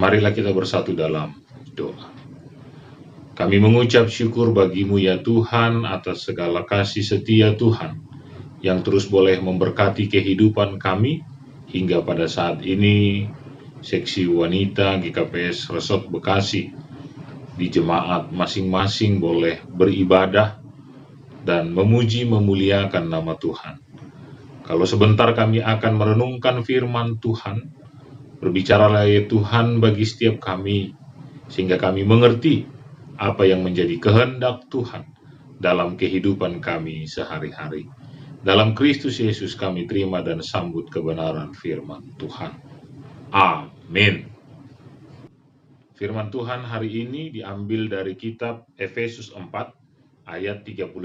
Marilah kita bersatu dalam doa. Kami mengucap syukur bagi-Mu ya Tuhan atas segala kasih setia Tuhan yang terus boleh memberkati kehidupan kami hingga pada saat ini seksi wanita GKPS Resort Bekasi di jemaat masing-masing boleh beribadah dan memuji memuliakan nama Tuhan. Kalau sebentar kami akan merenungkan firman Tuhan, berbicaralah ya Tuhan bagi setiap kami, sehingga kami mengerti apa yang menjadi kehendak Tuhan dalam kehidupan kami sehari-hari. Dalam Kristus Yesus kami terima dan sambut kebenaran firman Tuhan. Amin. Firman Tuhan hari ini diambil dari kitab Efesus 4 ayat 31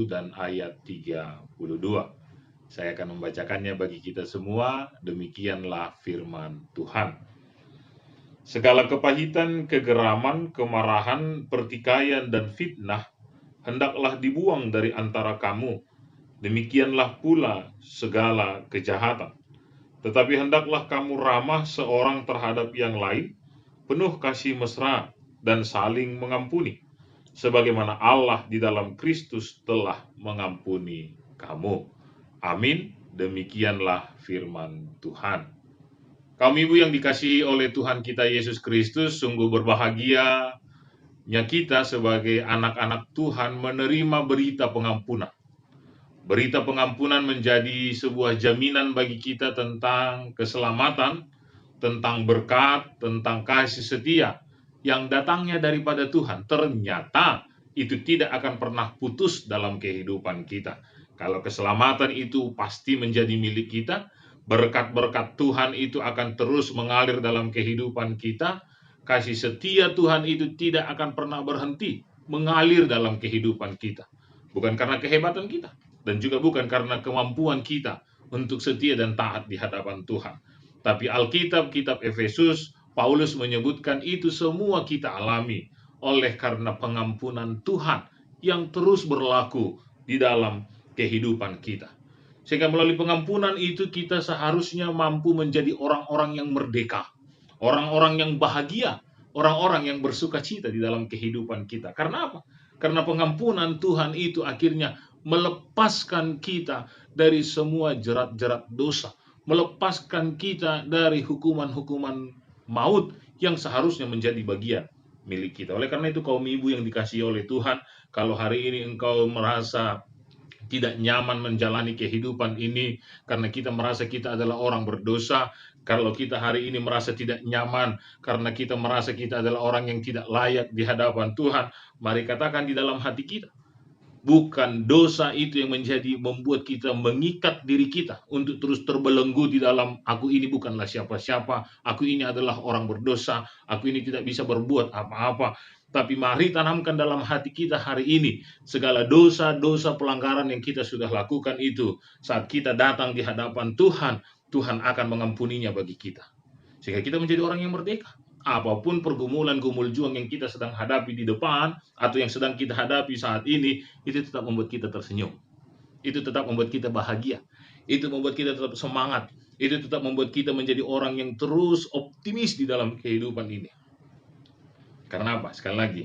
dan ayat 32. Saya akan membacakannya bagi kita semua. Demikianlah firman Tuhan. Segala kepahitan, kegeraman, kemarahan, pertikaian, dan fitnah hendaklah dibuang dari antara kamu. Demikianlah pula segala kejahatan. Tetapi hendaklah kamu ramah seorang terhadap yang lain, penuh kasih mesra dan saling mengampuni, sebagaimana Allah di dalam Kristus telah mengampuni kamu. Amin. Demikianlah firman Tuhan. Kaum ibu yang dikasihi oleh Tuhan kita Yesus Kristus, sungguh berbahagianya kita sebagai anak-anak Tuhan menerima berita pengampunan. Berita pengampunan menjadi sebuah jaminan bagi kita tentang keselamatan, tentang berkat, tentang kasih setia yang datangnya daripada Tuhan. Ternyata itu tidak akan pernah putus dalam kehidupan kita. Kalau keselamatan itu pasti menjadi milik kita, berkat-berkat Tuhan itu akan terus mengalir dalam kehidupan kita. Kasih setia Tuhan itu tidak akan pernah berhenti mengalir dalam kehidupan kita. Bukan karena kehebatan kita, dan juga bukan karena kemampuan kita untuk setia dan taat di hadapan Tuhan. Tapi Alkitab, kitab Efesus, Paulus menyebutkan itu semua kita alami oleh karena pengampunan Tuhan yang terus berlaku di dalam kehidupan kita. Sehingga melalui pengampunan itu kita seharusnya mampu menjadi orang-orang yang merdeka, orang-orang yang bahagia, orang-orang yang bersuka cita di dalam kehidupan kita. Karena apa? Karena pengampunan Tuhan itu akhirnya melepaskan kita dari semua jerat-jerat dosa, melepaskan kita dari hukuman-hukuman maut yang seharusnya menjadi bagian milik kita. Oleh karena itu, kaum ibu yang dikasihi oleh Tuhan, kalau hari ini engkau merasa tidak nyaman menjalani kehidupan ini karena kita merasa kita adalah orang berdosa, kalau kita hari ini merasa tidak nyaman karena kita merasa kita adalah orang yang tidak layak di hadapan Tuhan, mari katakan di dalam hati kita, bukan dosa itu yang membuat kita mengikat diri kita untuk terus terbelenggu di dalam aku ini bukanlah siapa-siapa, aku ini adalah orang berdosa, aku ini tidak bisa berbuat apa-apa. Tapi mari tanamkan dalam hati kita hari ini segala dosa-dosa pelanggaran yang kita sudah lakukan itu, saat kita datang di hadapan Tuhan, Tuhan akan mengampuninya bagi kita, sehingga kita menjadi orang yang merdeka. Apapun pergumulan gumul juang yang kita sedang hadapi di depan atau yang sedang kita hadapi saat ini, itu tetap membuat kita tersenyum, itu tetap membuat kita bahagia, itu membuat kita tetap semangat, itu tetap membuat kita menjadi orang yang terus optimis di dalam kehidupan ini. Karena apa? Sekali lagi,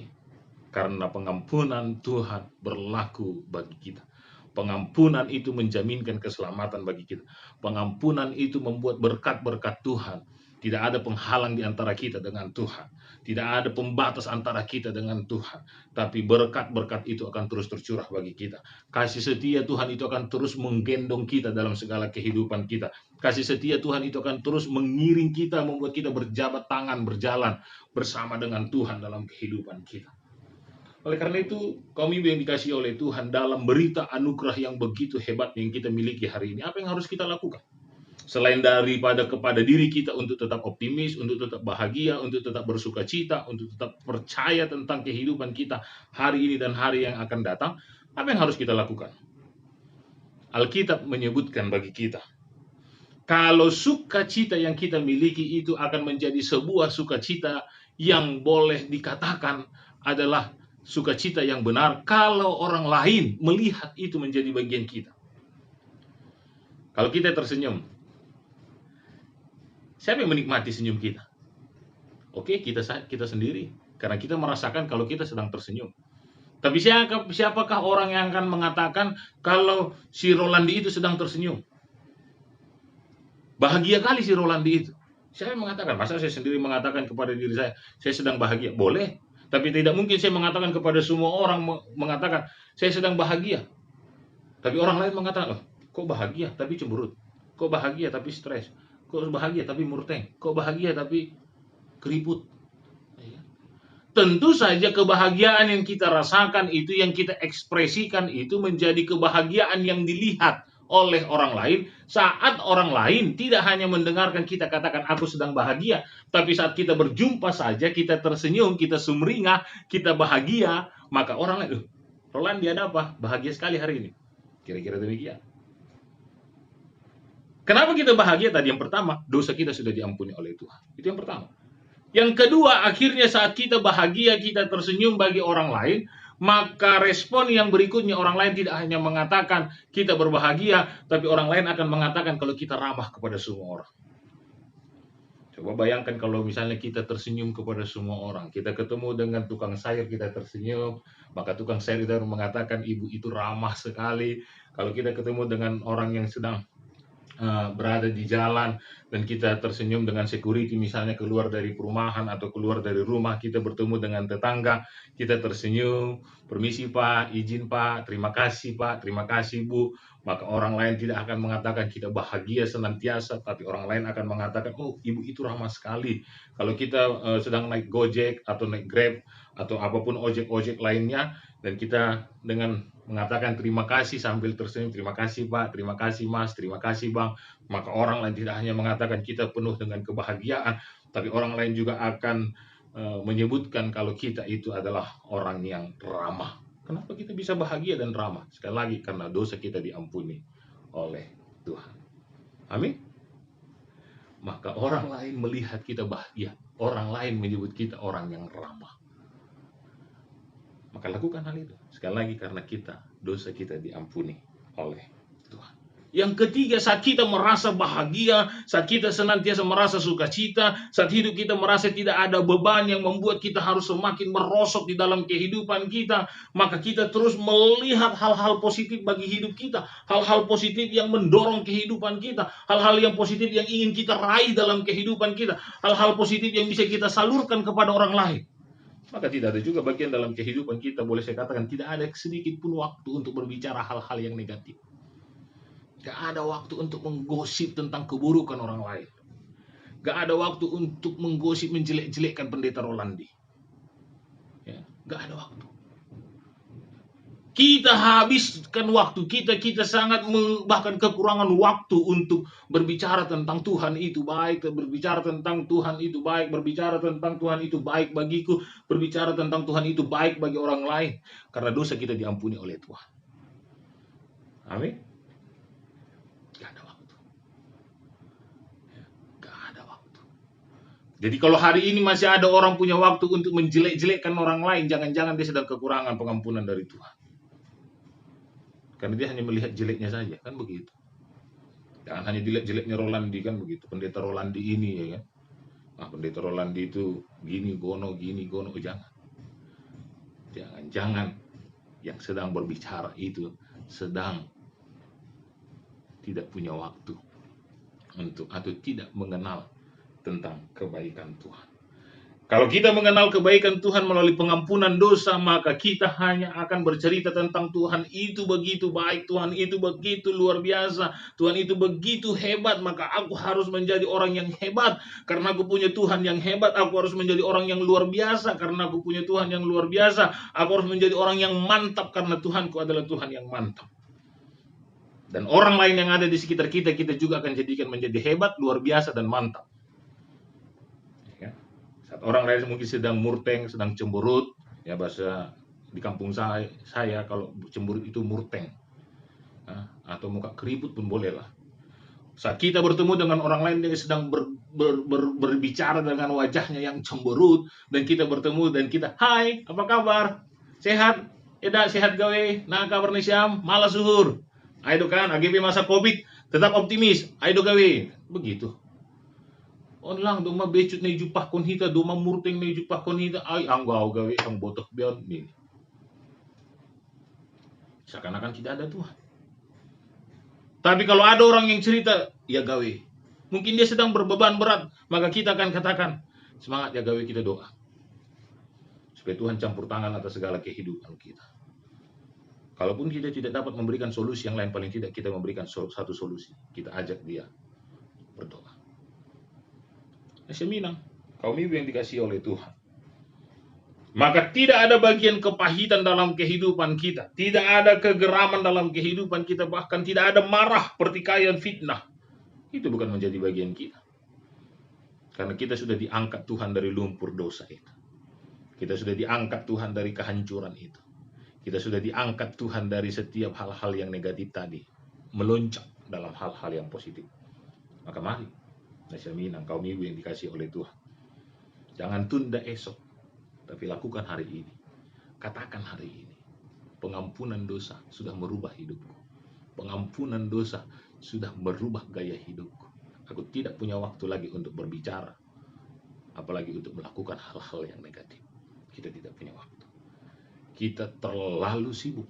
karena pengampunan Tuhan berlaku bagi kita. Pengampunan itu menjaminkan keselamatan bagi kita. Pengampunan itu membuat berkat-berkat Tuhan. Tidak ada penghalang di antara kita dengan Tuhan. Tidak ada pembatas antara kita dengan Tuhan. Tapi berkat-berkat itu akan terus tercurah bagi kita. Kasih setia Tuhan itu akan terus menggendong kita dalam segala kehidupan kita. Kasih setia Tuhan itu akan terus mengiring kita, membuat kita berjabat tangan, berjalan bersama dengan Tuhan dalam kehidupan kita. Oleh karena itu, kaum ibu yang dikasihi oleh Tuhan, dalam berita anugerah yang begitu hebat yang kita miliki hari ini, apa yang harus kita lakukan? Selain daripada kepada diri kita untuk tetap optimis, untuk tetap bahagia, untuk tetap bersuka cita, untuk tetap percaya tentang kehidupan kita hari ini dan hari yang akan datang, apa yang harus kita lakukan? Alkitab menyebutkan bagi kita, kalau sukacita yang kita miliki itu akan menjadi sebuah sukacita yang boleh dikatakan adalah sukacita yang benar kalau orang lain melihat itu menjadi bagian kita. Kalau kita tersenyum, siapa yang menikmati senyum kita? Oke, kita sendiri. Karena kita merasakan kalau kita sedang tersenyum. Tapi siapakah orang yang akan mengatakan kalau si Rolandi itu sedang tersenyum? Bahagia kali si Rolandi itu. Saya mengatakan, masa saya sendiri mengatakan kepada diri saya sedang bahagia? Boleh. Tapi tidak mungkin saya mengatakan kepada semua orang mengatakan, saya sedang bahagia. Tapi orang lain mengatakan, oh, kok bahagia tapi cemberut? Kok bahagia tapi stres? Kok bahagia tapi murteng? Kok bahagia tapi keriput? Tentu saja kebahagiaan yang kita rasakan itu, yang kita ekspresikan itu menjadi kebahagiaan yang dilihat oleh orang lain saat orang lain tidak hanya mendengarkan kita katakan aku sedang bahagia, tapi saat kita berjumpa saja, kita tersenyum, kita sumringah, kita bahagia, maka orang lain, Roland dia ada apa? Bahagia sekali hari ini. Kira-kira demikian. Kenapa kita bahagia? Tadi yang pertama, dosa kita sudah diampuni oleh Tuhan. Itu yang pertama. Yang kedua, akhirnya saat kita bahagia, kita tersenyum bagi orang lain, maka respon yang berikutnya orang lain tidak hanya mengatakan kita berbahagia, tapi orang lain akan mengatakan kalau kita ramah kepada semua orang. Coba bayangkan kalau misalnya kita tersenyum kepada semua orang, kita ketemu dengan tukang sayur, kita tersenyum, maka tukang sayur itu mengatakan ibu itu ramah sekali. Kalau kita ketemu dengan orang yang sedang berada di jalan dan kita tersenyum dengan security, misalnya keluar dari perumahan atau keluar dari rumah, kita bertemu dengan tetangga, kita tersenyum, permisi Pak, izin Pak, terima kasih Pak, terima kasih Bu, maka orang lain tidak akan mengatakan kita bahagia senantiasa, tapi orang lain akan mengatakan oh ibu itu ramah sekali. Kalau kita sedang naik Gojek atau naik Grab atau apapun ojek-ojek lainnya, dan kita dengan mengatakan terima kasih sambil tersenyum, terima kasih Pak, terima kasih Mas, terima kasih Bang, maka orang lain tidak hanya mengatakan kita penuh dengan kebahagiaan, tapi orang lain juga akan menyebutkan kalau kita itu adalah orang yang ramah. Kenapa kita bisa bahagia dan ramah? Sekali lagi, karena dosa kita diampuni oleh Tuhan. Amin. Maka orang lain melihat kita bahagia, orang lain menyebut kita orang yang ramah. Maka lakukan hal itu. Sekali lagi, karena dosa kita diampuni oleh Tuhan. Yang ketiga, saat kita merasa bahagia, saat kita senantiasa merasa sukacita, saat hidup kita merasa tidak ada beban yang membuat kita harus semakin merosot di dalam kehidupan kita, maka kita terus melihat hal-hal positif bagi hidup kita, hal-hal positif yang mendorong kehidupan kita, hal-hal yang positif yang ingin kita raih dalam kehidupan kita, hal-hal positif yang bisa kita salurkan kepada orang lain. Maka tidak ada juga bagian dalam kehidupan kita, boleh saya katakan, tidak ada sedikit pun waktu untuk berbicara hal-hal yang negatif. Gak ada waktu untuk menggosip tentang keburukan orang lain. Gak ada waktu untuk menggosip, menjelek-jelekkan pendeta Rolandi. Ya, gak ada waktu. Kita habiskan waktu kita sangat bahkan kekurangan waktu untuk berbicara tentang Tuhan itu baik, berbicara tentang Tuhan itu baik, berbicara tentang Tuhan itu baik bagiku, berbicara tentang Tuhan itu baik bagi orang lain, karena dosa kita diampuni oleh Tuhan. Amin. Gak ada waktu. Gak ada waktu. Jadi kalau hari ini masih ada orang punya waktu untuk menjelek-jelekkan orang lain, jangan-jangan dia sedang kekurangan pengampunan dari Tuhan. Karena dia hanya melihat jeleknya saja, kan begitu. Jangan hanya dilihat jeleknya Rolandi, kan begitu. Pendeta Rolandi ini, ya kan. Nah, pendeta Rolandi itu gini gono, oh, jangan. Jangan yang sedang berbicara itu sedang tidak punya waktu untuk atau tidak mengenal tentang kebaikan Tuhan. Kalau kita mengenal kebaikan Tuhan melalui pengampunan dosa, maka kita hanya akan bercerita tentang Tuhan itu begitu baik, Tuhan itu begitu luar biasa, Tuhan itu begitu hebat, maka aku harus menjadi orang yang hebat. Karena aku punya Tuhan yang hebat, aku harus menjadi orang yang luar biasa. Karena aku punya Tuhan yang luar biasa, aku harus menjadi orang yang mantap, karena Tuhanku adalah Tuhan yang mantap. Dan orang lain yang ada di sekitar kita juga akan jadikan menjadi hebat, luar biasa, dan mantap. Orang lain mungkin sedang murteng, sedang cemberut, ya bahasa di kampung saya kalau cemberut itu murteng, atau muka keriput pun boleh lah. Saat kita bertemu dengan orang lain yang sedang berbicara dengan wajahnya yang cemberut, dan kita bertemu dan kita, hai, apa kabar? Sehat? Eda sehat gawe? Nah kabar nih Syam? Malah suhur. Ayo kan, AGP masa Covid, tetap optimis. Ayo gawe. Begitu. Lang doma becut na ijupah kon hita, doma murteng na ijupah kon hita, ay ang gawe ang botok bion nih. Seakan-akan tidak ada Tuhan. Tapi kalau ada orang yang cerita, ya gawe. Mungkin dia sedang berbeban berat, maka kita akan katakan, semangat ya gawe, kita doa. Supaya Tuhan campur tangan atas segala kehidupan kita. Kalaupun kita tidak dapat memberikan solusi yang lain, paling tidak kita memberikan satu solusi. Kita ajak dia berdoa. Seminang, kaum ibu yang dikasihi oleh Tuhan. Maka tidak ada bagian kepahitan dalam kehidupan kita. Tidak ada kegeraman dalam kehidupan kita. Bahkan tidak ada marah, pertikaian, fitnah. Itu bukan menjadi bagian kita. Karena kita sudah diangkat Tuhan dari lumpur dosa itu. Kita sudah diangkat Tuhan dari kehancuran itu. Kita sudah diangkat Tuhan dari setiap hal-hal yang negatif tadi. Meloncat dalam hal-hal yang positif. Maka mari, Minang, kaum ibu yang dikasihi oleh Tuhan. Jangan tunda esok, tapi lakukan hari ini. Katakan hari ini, pengampunan dosa sudah merubah hidupku. Pengampunan dosa sudah merubah gaya hidupku. Aku tidak punya waktu lagi untuk berbicara, apalagi untuk melakukan hal-hal yang negatif. Kita tidak punya waktu. Kita terlalu sibuk.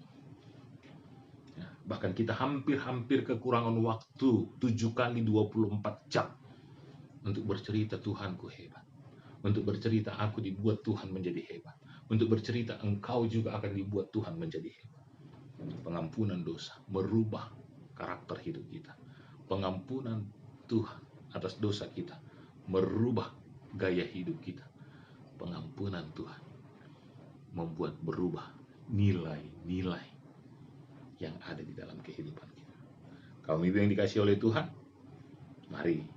Ya, bahkan kita hampir kekurangan waktu 7 kali 24 jam untuk bercerita Tuhanku hebat. Untuk bercerita aku dibuat Tuhan menjadi hebat. Untuk bercerita engkau juga akan dibuat Tuhan menjadi hebat. Pengampunan dosa merubah karakter hidup kita. Pengampunan Tuhan atas dosa kita merubah gaya hidup kita. Pengampunan Tuhan membuat berubah nilai-nilai yang ada di dalam kehidupan kita. Kaum ibu yang dikasihi oleh Tuhan, mari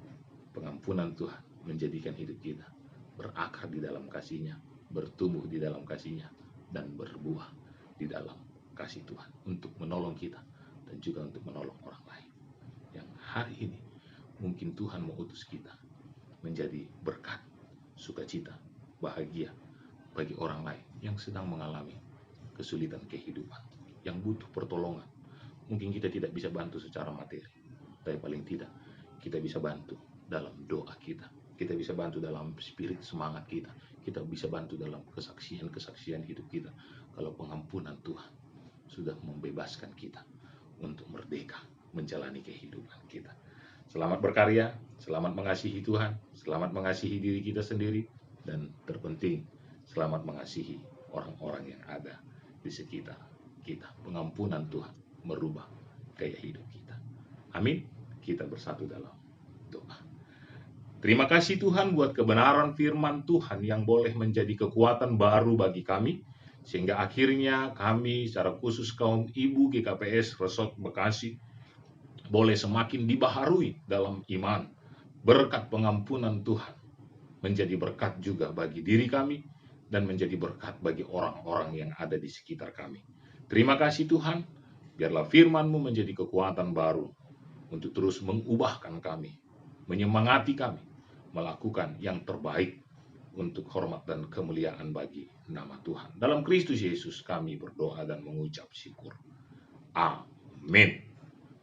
pengampunan Tuhan menjadikan hidup kita berakar di dalam kasih-Nya, bertumbuh di dalam kasih-Nya, dan berbuah di dalam kasih Tuhan untuk menolong kita dan juga untuk menolong orang lain. Yang hari ini mungkin Tuhan mau utus kita menjadi berkat, sukacita, bahagia bagi orang lain yang sedang mengalami kesulitan kehidupan, yang butuh pertolongan. Mungkin kita tidak bisa bantu secara materi, tapi paling tidak kita bisa bantu dalam doa kita. Kita bisa bantu dalam spirit semangat kita. Kita bisa bantu dalam kesaksian hidup kita. Kalau pengampunan Tuhan sudah membebaskan kita untuk merdeka menjalani kehidupan kita. Selamat berkarya, selamat mengasihi Tuhan, selamat mengasihi diri kita sendiri, dan terpenting, selamat mengasihi orang-orang yang ada di sekitar kita. Pengampunan Tuhan merubah gaya hidup kita. Amin. Kita bersatu dalam doa. Terima kasih Tuhan buat kebenaran firman Tuhan yang boleh menjadi kekuatan baru bagi kami, sehingga akhirnya kami secara khusus kaum ibu GKPS Resort Bekasi boleh semakin dibaharui dalam iman. Berkat pengampunan Tuhan menjadi berkat juga bagi diri kami dan menjadi berkat bagi orang-orang yang ada di sekitar kami. Terima kasih Tuhan, biarlah firman-Mu menjadi kekuatan baru untuk terus mengubahkan kami, menyemangati kami, melakukan yang terbaik untuk hormat dan kemuliaan bagi nama Tuhan. Dalam Kristus Yesus kami berdoa dan mengucap syukur. Amin.